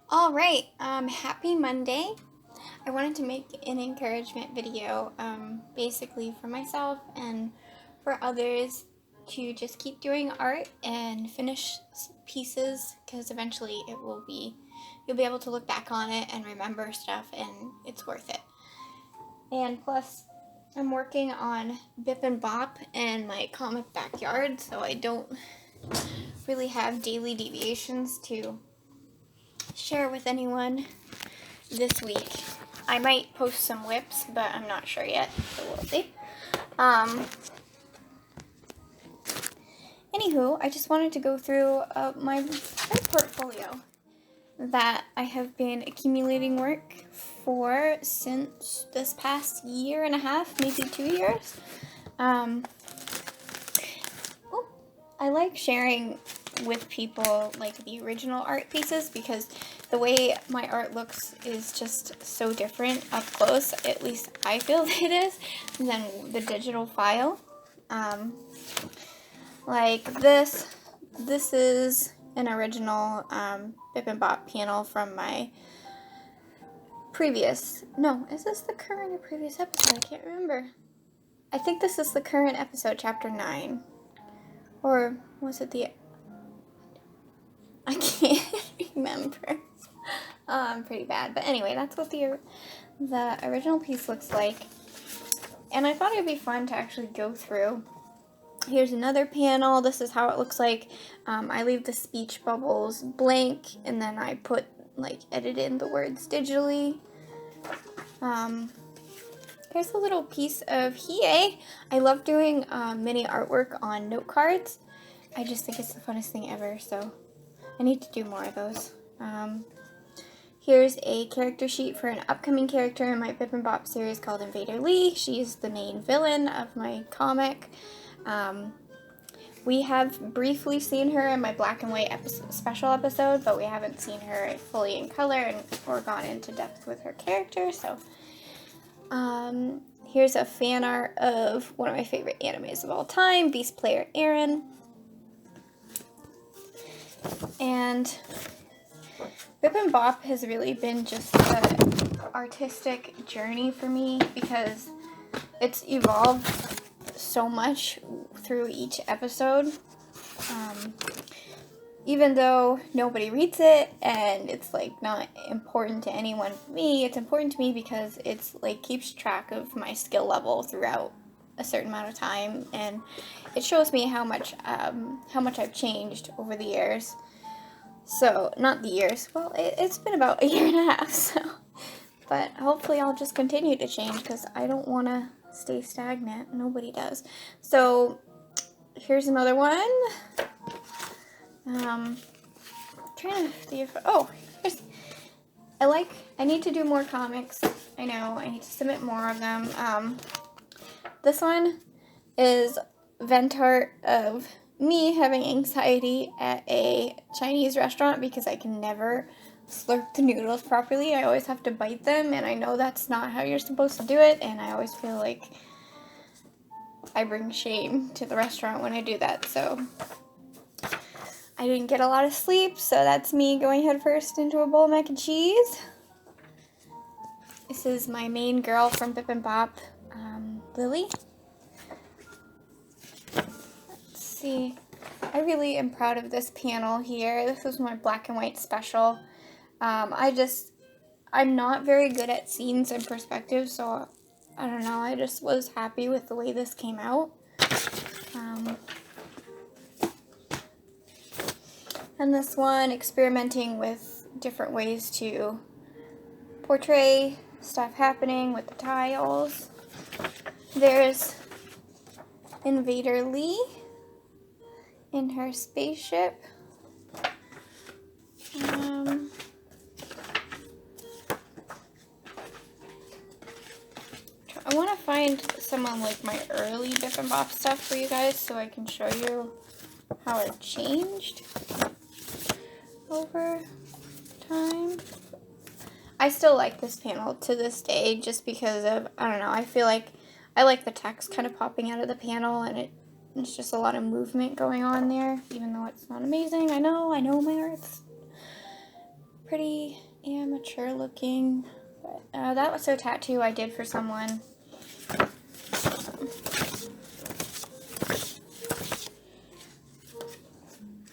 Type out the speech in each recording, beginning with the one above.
All right, happy Monday. I wanted to make an encouragement video, basically for myself and for others to just keep doing art and finish pieces because eventually you'll be able to look back on it and remember stuff and it's worth it. And plus, I'm working on Bip and Bop and my comic backyard, so I don't really have daily deviations to share with anyone this week. I might post some whips, but I'm not sure yet, so we'll see. Anywho, I just wanted to go through my portfolio that I have been accumulating work for since this past year and a half, maybe 2 years. I like sharing with people like the original art pieces because the way my art looks is just so different up close, at least I feel it is, than the digital file. Like this is an original Bip and Bop panel from my previous, no, is this the current or previous episode? I can't remember. I think this is the current episode, chapter 9. Or was it I can't remember. Pretty bad. But anyway, that's what the original piece looks like. And I thought it would be fun to actually go through. Here's another panel. This is how it looks like. I leave the speech bubbles blank, and then I edit in the words digitally. Here's a little piece of Hiei. I love doing mini artwork on note cards. I just think it's the funnest thing ever, so I need to do more of those. Here's a character sheet for an upcoming character in my Bip and Bop series called Invader Lee. She's the main villain of my comic. We have briefly seen her in my black and white special episode, but we haven't seen her fully in color or gone into depth with her character. So here's a fan art of one of my favorite animes of all time, Beast Player Aaron. And Bip and Bop has really been just an artistic journey for me because it's evolved so much through each episode. Even though nobody reads it and it's not important to anyone but me, it's important to me because it's keeps track of my skill level throughout a certain amount of time, and it shows me how much I've changed over the years. So, not the years. Well, it's been about a year and a half, so. But hopefully I'll just continue to change because I don't want to stay stagnant. Nobody does. So, here's another one. Trying to see if... Oh, here's... I need to do more comics. I know. I need to submit more of them. This one is vent art of me having anxiety at a Chinese restaurant because I can never slurp the noodles properly. I always have to bite them, and I know that's not how you're supposed to do it, and I always feel like I bring shame to the restaurant when I do that, so I didn't get a lot of sleep, so that's me going headfirst into a bowl of mac and cheese. This is my main girl from Bip and Bop, Lily. See, I really am proud of this panel here. This was my black and white special. I'm not very good at scenes and perspective, so I don't know, I just was happy with the way this came out. And this one, experimenting with different ways to portray stuff happening with the tiles. There's Invader Lee in her spaceship. I want to find some of my early Bip and Bop stuff for you guys so I can show you how it changed over time. I still like this panel to this day just because of, I don't know, I feel like I like the text kind of popping out of the panel, and it's just a lot of movement going on there, even though it's not amazing. I know my art's pretty amateur looking. But, that was a tattoo I did for someone.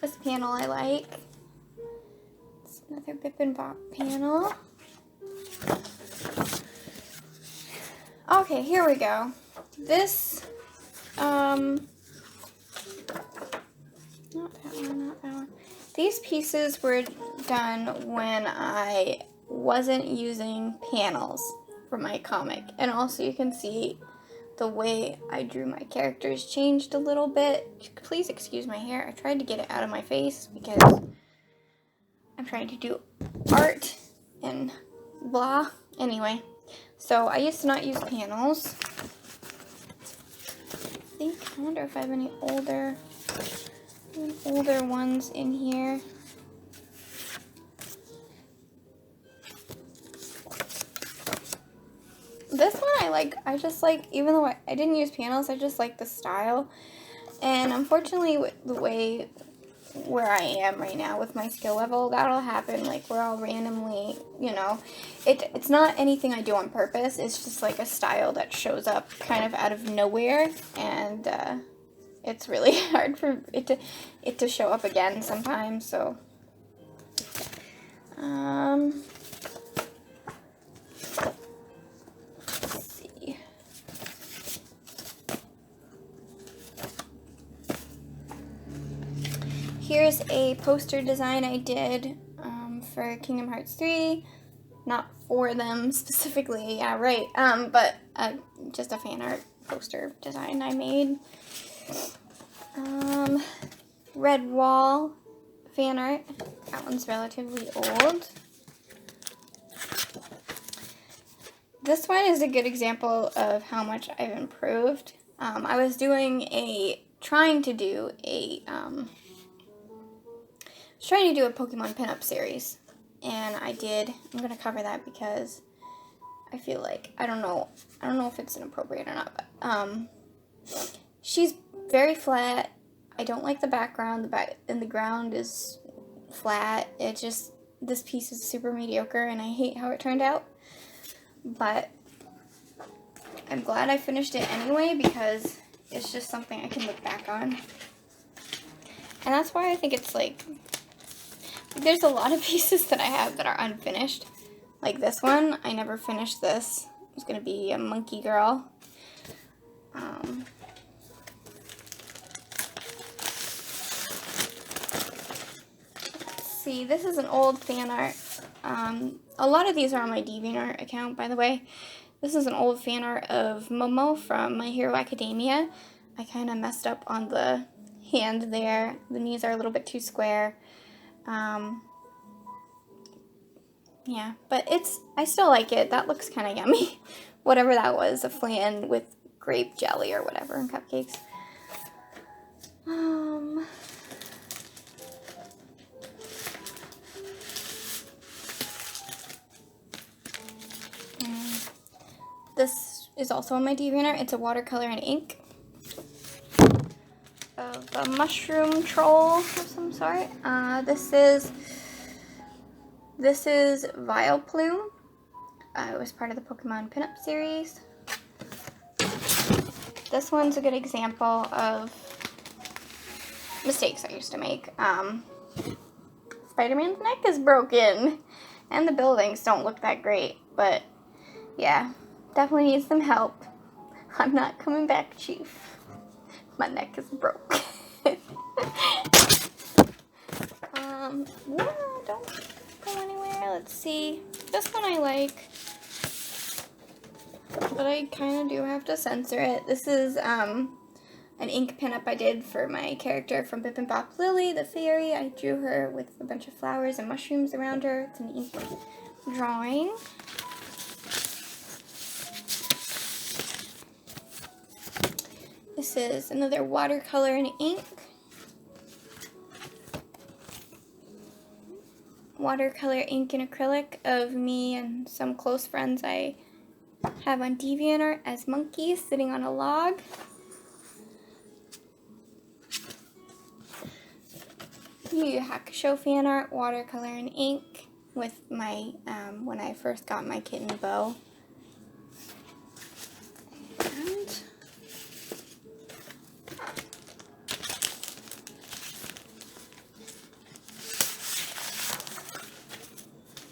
This panel I like. It's another Bip and Bop panel. Okay, here we go. This, not that one. These pieces were done when I wasn't using panels for my comic. And also you can see the way I drew my characters changed a little bit. Please excuse my hair. I tried to get it out of my face because I'm trying to do art and blah. Anyway, so I used to not use panels. I wonder if I have any older ones in here. This one I just like, even though I didn't use panels, I just like the style. And unfortunately, with the way where I am right now with my skill level, that'll happen. Like, we're all randomly, you know, it's not anything I do on purpose. It's just like a style that shows up kind of out of nowhere, and it's really hard for it to show up again sometimes. So let's see. Here's a poster design I did for Kingdom Hearts 3. Not for them specifically, yeah, right. But just a fan art poster design I made. Red Wall fan art. That one's relatively old. This one is a good example of how much I've improved. I was trying to do a Pokemon pinup series, and I'm gonna cover that because I feel like, I don't know if it's inappropriate or not, but she's very flat. I don't like the background. The ground is flat. This piece is super mediocre, and I hate how it turned out. But I'm glad I finished it anyway, because it's just something I can look back on. And that's why I think it's like, there's a lot of pieces that I have that are unfinished. Like this one, I never finished this. It's gonna be a monkey girl. Let's see, this is an old fan art. A lot of these are on my DeviantArt account, by the way. This is an old fan art of Momo from My Hero Academia. I kind of messed up on the hand there. The knees are a little bit too square. Yeah, but I still like it. That looks kind of yummy. Whatever that was, a flan with grape jelly or whatever and cupcakes. This is also on my DeviantArt. It's a watercolor and ink of a mushroom troll of some sort. This is Vileplume. It was part of the Pokemon pinup series. This one's a good example of mistakes I used to make. Spider-Man's neck is broken, and the buildings don't look that great, but yeah, definitely needs some help. I'm not coming back, Chief. My neck is broke. Yeah, don't go anywhere. Let's see. This one I like, but I kind of do have to censor it. This is an ink pinup I did for my character from Bip and Bop, Lily, the fairy. I drew her with a bunch of flowers and mushrooms around her. It's an ink drawing. This is another watercolor and ink. Watercolor, ink, and acrylic of me and some close friends I have on DeviantArt as monkeys sitting on a log. Yu Yu Hakusho fan art, watercolor and ink. with my, when I first got my kitten Bo. And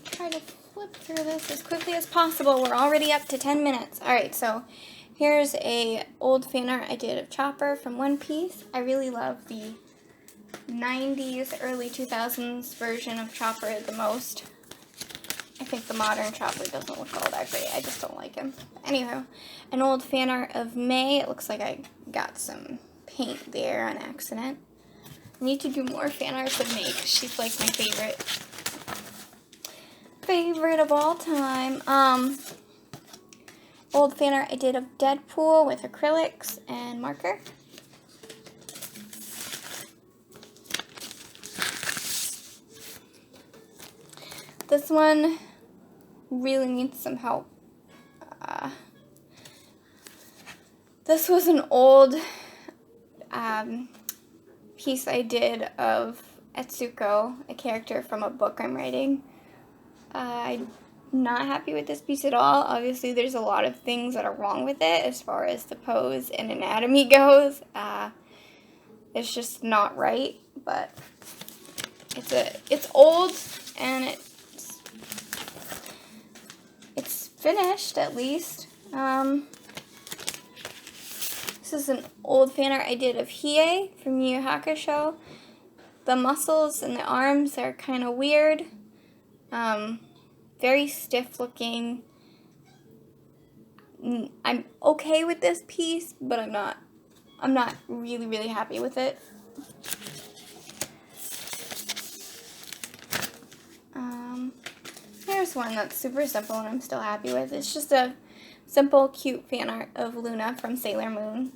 try to flip through this as quickly as possible. We're already up to 10 minutes. Alright, so here's a old fan art I did of Chopper from One Piece. I really love the 90s, early 2000s version of Chopper the most. I think the modern Chopper doesn't look all that great. I just don't like him. Anyhow, an old fan art of May. It looks like I got some paint there on accident. I need to do more fan arts of May because she's like my favorite of all time. Old fan art I did of Deadpool with acrylics and marker. This one really needs some help. This was an old piece I did of Etsuko, a character from a book I'm writing. I'm not happy with this piece at all. Obviously, there's a lot of things that are wrong with it as far as the pose and anatomy goes. It's just not right, but it's old and it's finished at least. This is an old fan art I did of Hiei from Yu Yu Hakusho. The muscles and the arms are kind of weird. Very stiff looking. I'm okay with this piece, but I'm not really happy with it. Here's one that's super simple and I'm still happy with. It's just a simple, cute fan art of Luna from Sailor Moon.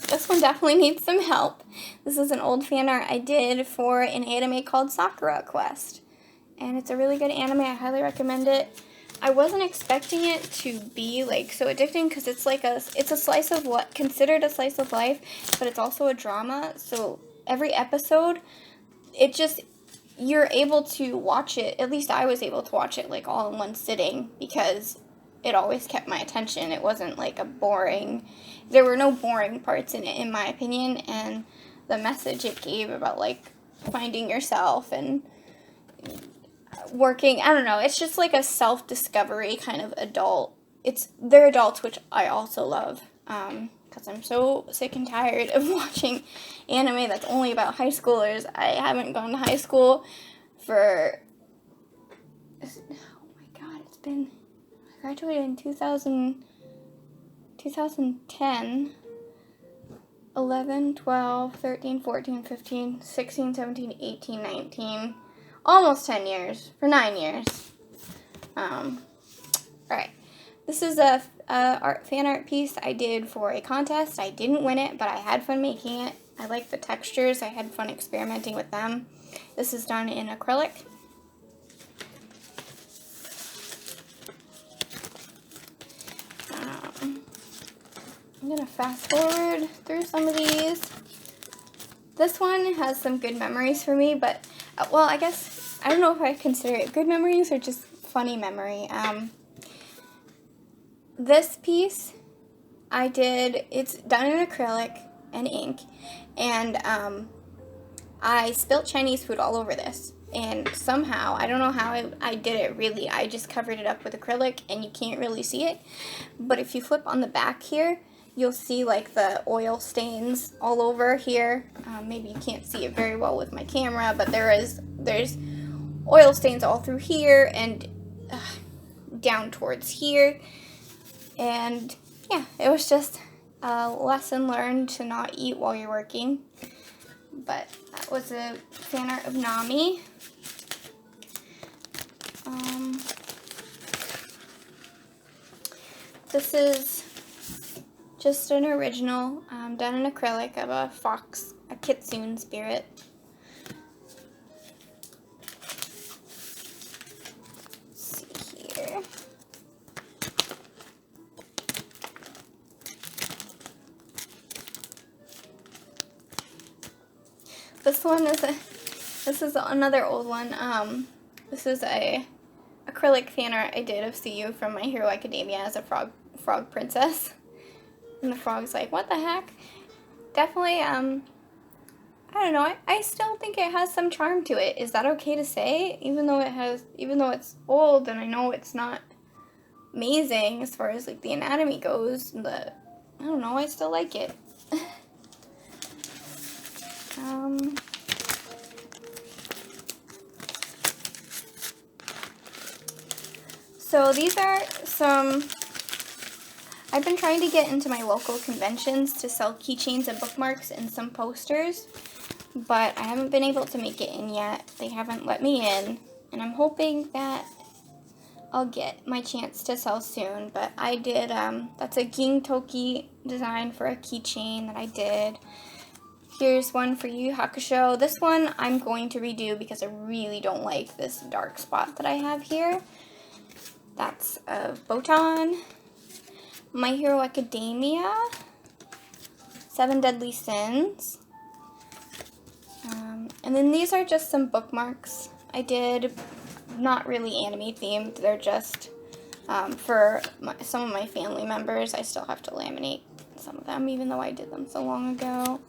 This one definitely needs some help. This is an old fan art I did for an anime called Sakura Quest. And it's a really good anime. I highly recommend it. I wasn't expecting it to be like so addicting because it's like it's a slice of what considered a slice of life, but it's also a drama. So every episode, you're able to watch it. At least I was able to watch it like all in one sitting because it always kept my attention. It wasn't like there were no boring parts in it, in my opinion, and the message it gave about like finding yourself and working, I don't know, it's just like a self-discovery kind of adult. They're adults, which I also love, because I'm so sick and tired of watching anime that's only about high schoolers. I haven't gone to high school for, oh my god, I graduated in 2010, 11, 12, 13, 14, 15, 16, 17, 18, 19, almost 10 years, for 9 years. Alright, this is a fan art piece I did for a contest. I didn't win it, but I had fun making it. I like the textures. I had fun experimenting with them. This is done in acrylic. I'm going to fast forward through some of these. This one has some good memories for me, but, well, I guess, I don't know if I consider it good memories or just funny memory. This piece it's done in acrylic and ink, and I spilt Chinese food all over this. And somehow, I don't know how I did it really, I just covered it up with acrylic and you can't really see it. But if you flip on the back here, you'll see like the oil stains all over here. Maybe you can't see it very well with my camera, but there's oil stains all through here and down towards here. And yeah, it was just a lesson learned to not eat while you're working. But that was a fan art of Nami. This is just an original done in acrylic of a fox, a kitsune spirit. Let's see here. This one is this is another old one. This is a acrylic fan art I did of CU from My Hero Academia as a frog princess. And the frog's like, what the heck? Definitely, I don't know, I still think it has some charm to it. Is that okay to say? Even though it's old and I know it's not amazing as far as like the anatomy goes, but I don't know, I still like it. So these are some, I've been trying to get into my local conventions to sell keychains and bookmarks and some posters, but I haven't been able to make it in yet. They haven't let me in, and I'm hoping that I'll get my chance to sell soon. But I did, that's a Gintoki design for a keychain that I did. Here's one for Yu Yu Hakusho. This one I'm going to redo because I really don't like this dark spot that I have here. That's a Botan. My Hero Academia. 7 Deadly Sins. And then these are just some bookmarks I did. Not really anime themed. They're just for some of my family members. I still have to laminate some of them even though I did them so long ago.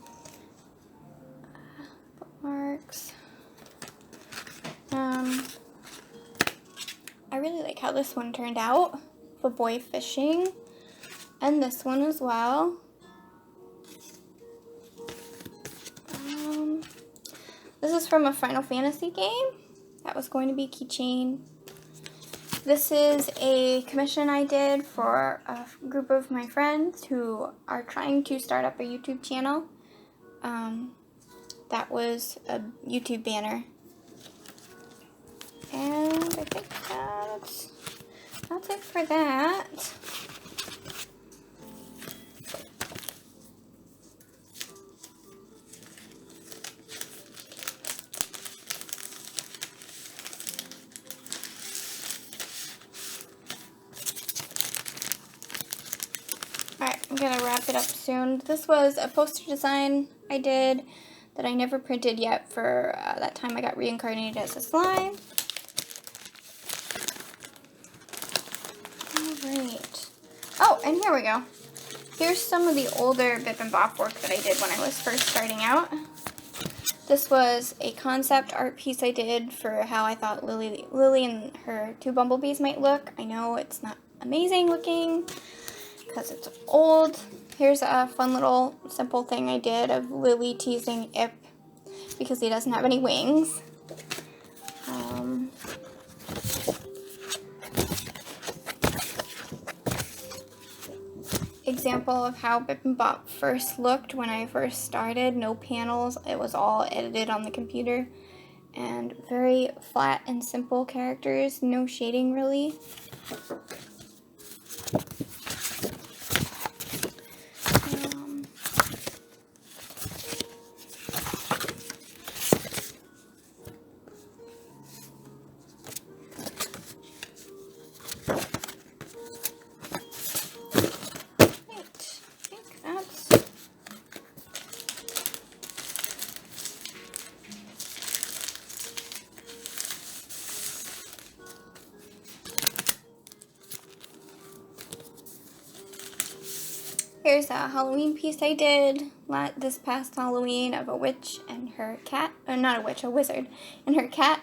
Bookmarks. I really like how this one turned out. The boy fishing. And this one as well. This is from a Final Fantasy game. That was going to be a keychain. This is a commission I did for a group of my friends who are trying to start up a YouTube channel. That was a YouTube banner. And I think that's it for that. Alright, I'm gonna wrap it up soon. This was a poster design I did that I never printed yet for that time I got reincarnated as a slime. Alright. Oh, and here we go. Here's some of the older Bip and Bop work that I did when I was first starting out. This was a concept art piece I did for how I thought Lily and her 2 bumblebees might look. I know it's not amazing looking because it's old. Here's a fun little simple thing I did of Lily teasing Ip because he doesn't have any wings. Example of how Bip and Bop first looked when I first started. No panels. It was all edited on the computer. And very flat and simple characters. No shading really. Here's a Halloween piece I did this past Halloween of a witch and her cat. Or not a witch, a wizard and her cat.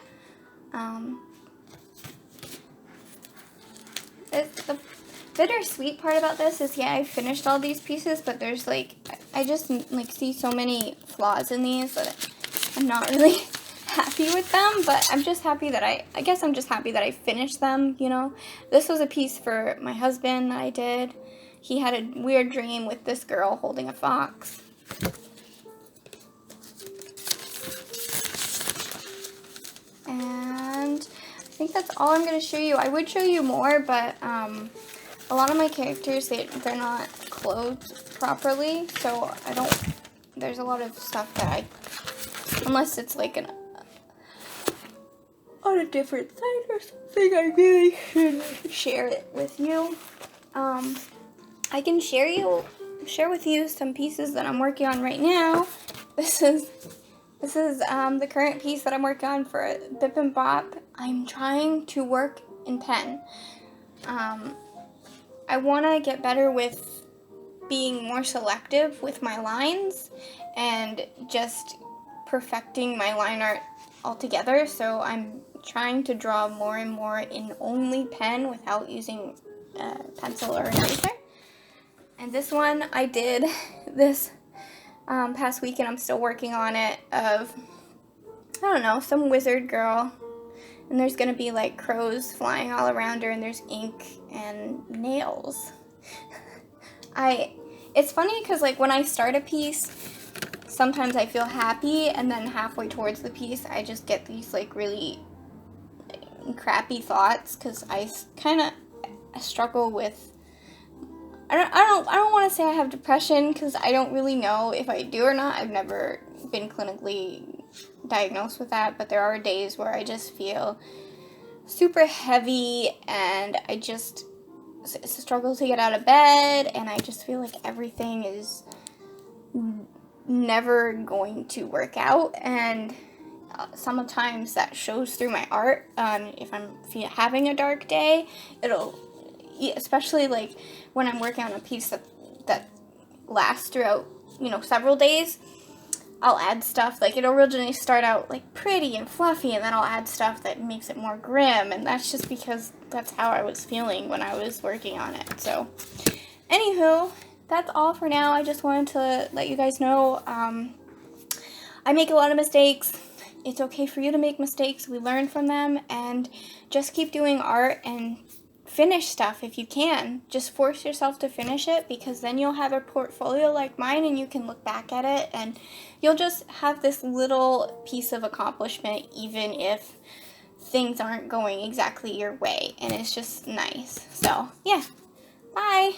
The bittersweet part about this is, yeah, I finished all these pieces, but there's like, I just like see so many flaws in these that I'm not really happy with them, but I'm just happy that I guess I'm just happy that I finished them, you know. This was a piece for my husband that I did. He had a weird dream with this girl holding a fox. And I think that's all I'm going to show you. I would show you more, but a lot of my characters, they're not clothed properly, so there's a lot of stuff that unless it's like on a different site or something, I really should share it with you. I can share with you some pieces that I'm working on right now. This is This is the current piece that I'm working on for Bip and Bop. I'm trying to work in pen. I want to get better with being more selective with my lines and just perfecting my line art altogether. So I'm trying to draw more and more in only pen without using pencil or an eraser. And this one I did this past week, and I'm still working on it, of, I don't know, some wizard girl, and there's gonna be like crows flying all around her, and there's ink and nails. It's funny because like when I start a piece, sometimes I feel happy, and then halfway towards the piece I just get these like really crappy thoughts, because I kind of struggle with, I don't want to say I have depression, because I don't really know if I do or not. I've never been clinically diagnosed with that, but there are days where I just feel super heavy, and I just struggle to get out of bed, and I just feel like everything is never going to work out, and sometimes that shows through my art. If I'm having a dark day, it'll, especially like when I'm working on a piece that lasts throughout, several days, I'll add stuff, like it'll originally start out like pretty and fluffy, and then I'll add stuff that makes it more grim, and that's just because that's how I was feeling when I was working on it. So anywho, that's all for now. I just wanted to let you guys know I make a lot of mistakes. It's okay for you to make mistakes. We learn from them, and just keep doing art and finish stuff if you can. Just force yourself to finish it, because then you'll have a portfolio like mine, and you can look back at it and you'll just have this little piece of accomplishment, even if things aren't going exactly your way, and it's just nice. So yeah, bye.